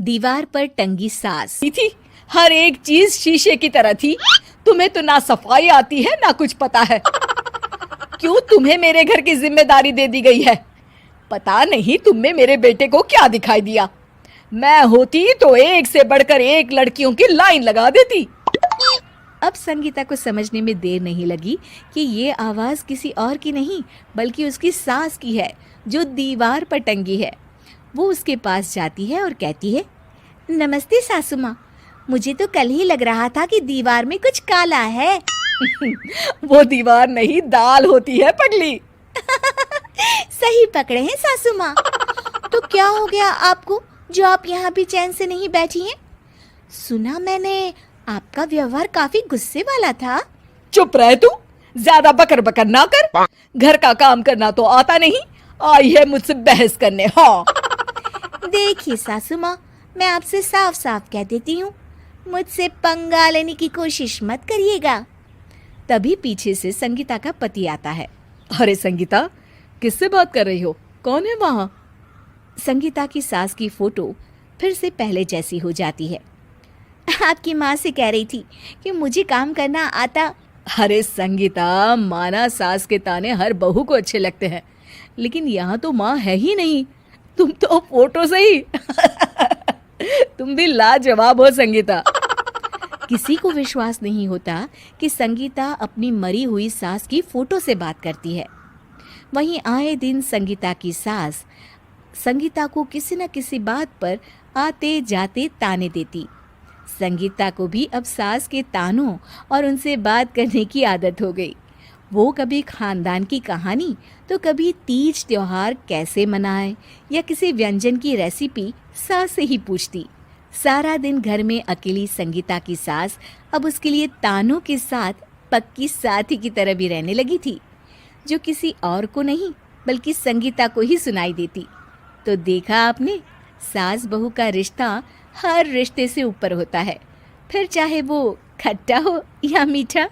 दीवार पर टंगी सास। थी हर एक चीज शीशे की तरह थी। तुम्हें तो ना सफाई आती है ना कुछ पता है। क्यों तुम्हें मेरे घर की जिम्मेदारी दे दी गई है? पता नहीं तुम में मेरे बेटे को क्या दिखाई दिया। मैं होती तो एक से बढ़कर एक लड़कियों की लाइन लगा देती। अब संगीता को समझने में देर नहीं लगी कि ये आवाज किसी और की नहीं बल्कि उसकी सास की है जो दीवार पर टंगी है। वो उसके पास जाती है और कहती है, नमस्ते सासू माँ, मुझे तो कल ही लग रहा था कि दीवार में कुछ काला है। वो दीवार नहीं दाल होती है पगली। सही पकड़े हैं सासू माँ। तो क्या हो गया आपको जो आप यहाँ भी चैन से नहीं बैठी हैं? सुना मैंने आपका व्यवहार काफी गुस्से वाला था। चुप रह तू, ज्यादा बकर बकर ना कर। घर का काम करना तो आता नहीं, आई है मुझसे बहस करने। हाँ देखिए सासू माँ, मैं आपसे साफ साफ कह देती हूँ, मुझसे पंगा लेने की कोशिश मत करिएगा। तभी पीछे से संगीता का पति आता है। अरे संगीता, किससे बात कर रही हो? कौन है वहां? संगीता की सास की फोटो फिर से पहले जैसी हो जाती है। आपकी माँ से कह रही थी कि मुझे काम करना आता। अरे संगीता, माना सास के ताने हर बहू को अच्छे लगते हैं, लेकिन यहाँ तो माँ है ही नहीं। तुम तो फोटो से ही तुम भी लाजवाब हो संगीता। किसी को विश्वास नहीं होता कि संगीता अपनी मरी हुई सास की फोटो से बात करती है। वहीं आए दिन संगीता की सास संगीता को किसी न किसी बात पर आते जाते ताने देती। संगीता को भी अब सास के तानों और उनसे बात करने की आदत हो गई। वो कभी खानदान की कहानी तो कभी तीज त्योहार कैसे मनाए या किसी व्यंजन की रेसिपी सास से ही पूछती। सारा दिन घर में अकेली संगीता की सास अब उसके लिए तानों के साथ पक्की साथी की तरह भी रहने लगी थी, जो किसी और को नहीं बल्कि संगीता को ही सुनाई देती। तो देखा आपने, सास बहू का रिश्ता हर रिश्ते से ऊपर होता है, फिर चाहे वो खट्टा हो या मीठा।